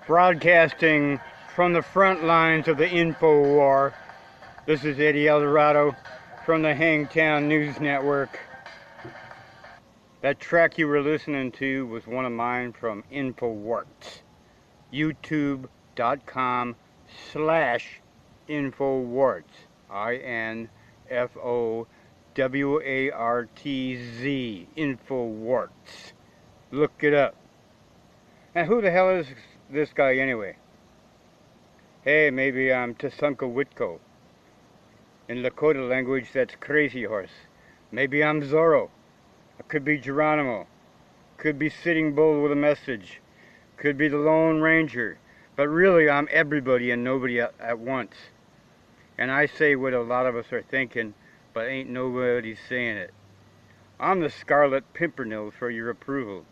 Broadcasting from the front lines of the infowar. This is Eddie Eldorado from the Hangtown News Network. That track you were listening to was one of mine from Infowarts. YouTube.com/Infowarts. INFOWARTZ. Infowarts. Look it up. Now, who the hell is this guy anyway? Hey, maybe I'm Tasunka Witko. In Lakota language, that's crazy horse. Maybe I'm Zorro. I could be Geronimo. Could be Sitting Bull with a message. Could be the Lone Ranger. But really, I'm everybody and nobody at once. And I say what a lot of us are thinking, but ain't nobody saying it. I'm the Scarlet Pimpernel for your approval.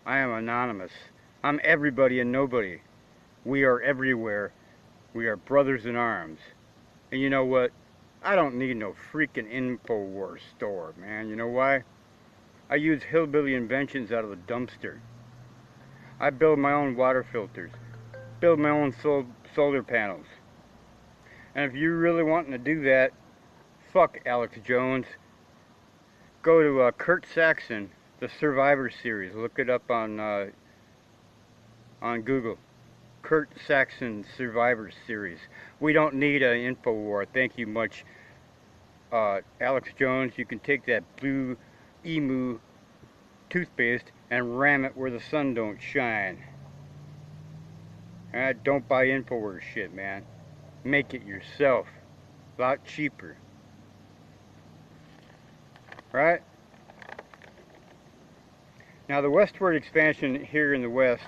I am anonymous. I'm everybody and nobody. We are everywhere. We are brothers in arms. And you know what? I don't need no freaking InfoWar store, man. You know why? I use hillbilly inventions out of the dumpster. I build my own water filters. Build my own solar panels. And if you're really wanting to do that, fuck Alex Jones. Go to Kurt Saxon, the Survivor series. Look it up on Google. Kurt Saxon Survivor series. We don't need an InfoWar. Thank you much. Alex Jones, you can take that blue emu toothpaste and ram it where the sun don't shine. Don't buy InfoWar shit, man. Make it yourself. A lot cheaper. Right? Now the westward expansion here in the west,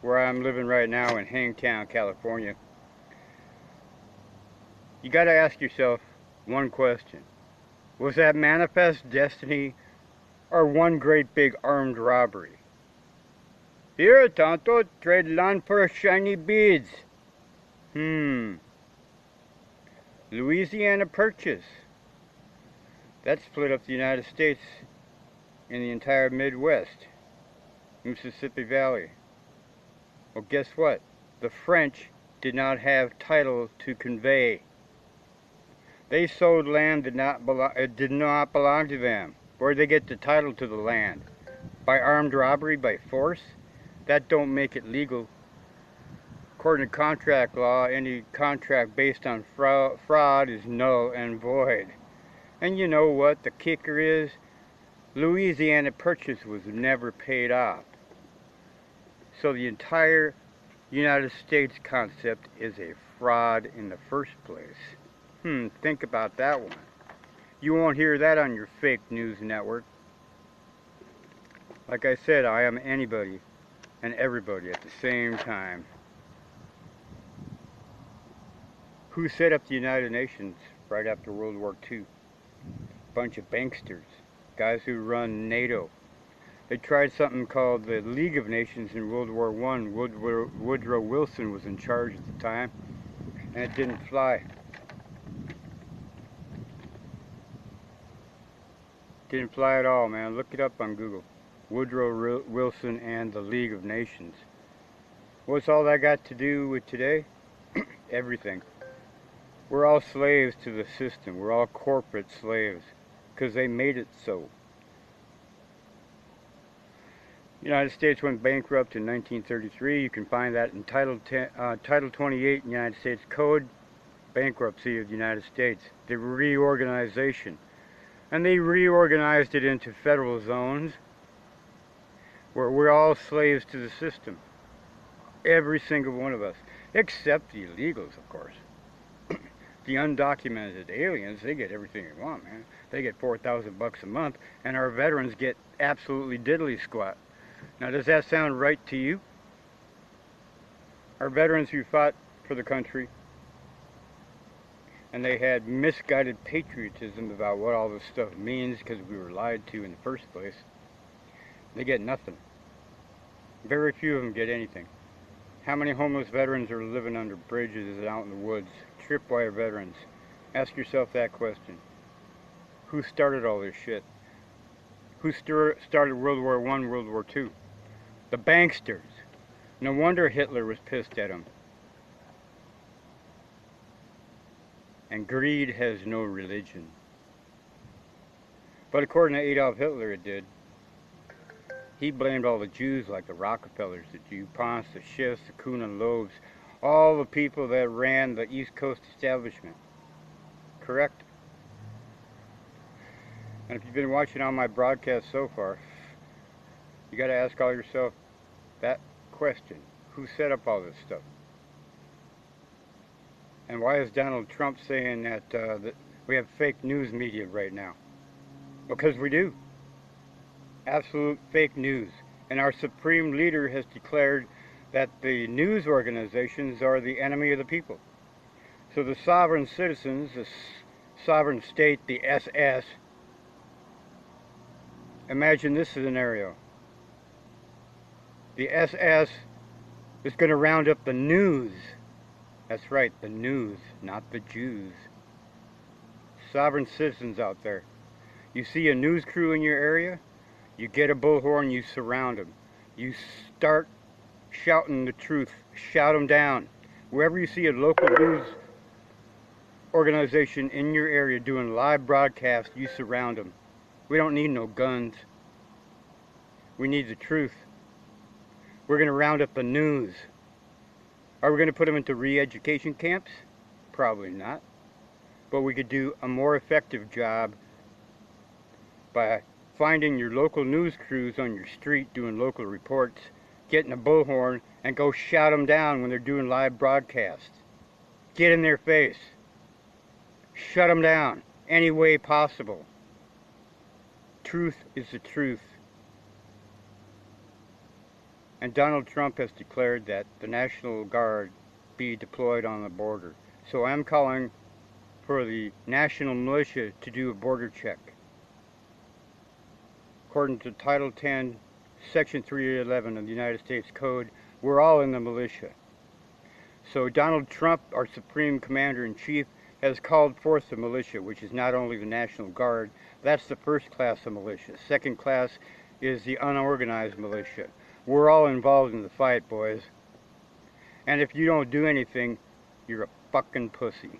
where I'm living right now in Hangtown, California, you gotta ask yourself one question. Was that manifest destiny or one great big armed robbery? Here, Tonto, trade land for shiny beads. Louisiana Purchase. That split up the United States in the entire Midwest, Mississippi Valley. Well, guess what? The French did not have title to convey. They sold land that did not belong to them. Where'd they get the title to the land? By armed robbery, by force? That don't make it legal. According to contract law, any contract based on fraud is null and void. And you know what the kicker is? Louisiana Purchase was never paid off. So the entire United States concept is a fraud in the first place. Think about that one. You won't hear that on your fake news network. Like I said, I am anybody and everybody at the same time. Who set up the United Nations right after World War II? Bunch of banksters, guys who run NATO. They tried something called the League of Nations in World War I. Woodrow Wilson was in charge at the time, and it didn't fly. Didn't fly at all, man. Look it up on Google. Woodrow Wilson and the League of Nations. What's all that got to do with today? Everything. We're all slaves to the system. We're all corporate slaves because they made it so. The United States went bankrupt in 1933. You can find that in Title 28 in the United States Code, bankruptcy of the United States, the reorganization. And they reorganized it into federal zones where we're all slaves to the system. Every single one of us, except the illegals, of course. The undocumented aliens, they get everything they want, man. They get $4,000 a month, and our veterans get absolutely diddly squat. Now, does that sound right to you? Our veterans who fought for the country, and they had misguided patriotism about what all this stuff means because we were lied to in the first place, they get nothing. Very few of them get anything. How many homeless veterans are living under bridges and out in the woods? Tripwire veterans. Ask yourself that question. Who started all this shit? Who started World War I, World War II? The banksters. No wonder Hitler was pissed at him. And greed has no religion. But according to Adolf Hitler, it did. He blamed all the Jews, like the Rockefellers, the DuPonts, the Schiffs, the Kuhn and Loebs, all the people that ran the East Coast establishment. Correct? And if you've been watching all my broadcasts so far, you got to ask all yourself that question. Who set up all this stuff? And why is Donald Trump saying that we have fake news media right now? Because we do. Absolute fake news. And our supreme leader has declared that the news organizations are the enemy of the people. So the sovereign citizens, the sovereign state, the SS, imagine this scenario. The SS is going to round up the news. That's right, the news, not the Jews. Sovereign citizens out there. You see a news crew in your area, you get a bullhorn, you surround them. You start shouting the truth, shout them down. Wherever you see a local news organization in your area doing live broadcasts, you surround them. We don't need no guns. We need the truth. We're going to round up the news. Are we going to put them into re-education camps? Probably not. But we could do a more effective job by finding your local news crews on your street doing local reports, getting a bullhorn, and go shout them down when they're doing live broadcasts. Get in their face. Shut them down any way possible. Truth is the truth. And Donald Trump has declared that the National Guard be deployed on the border. So I'm calling for the National Militia to do a border check. According to Title 10, Section 311 of the United States Code, we're all in the militia. So Donald Trump, our Supreme Commander-in-Chief, has called forth the militia, which is not only the National Guard, that's the first class of militia. Second class is the unorganized militia. We're all involved in the fight, boys. And if you don't do anything, you're a fucking pussy.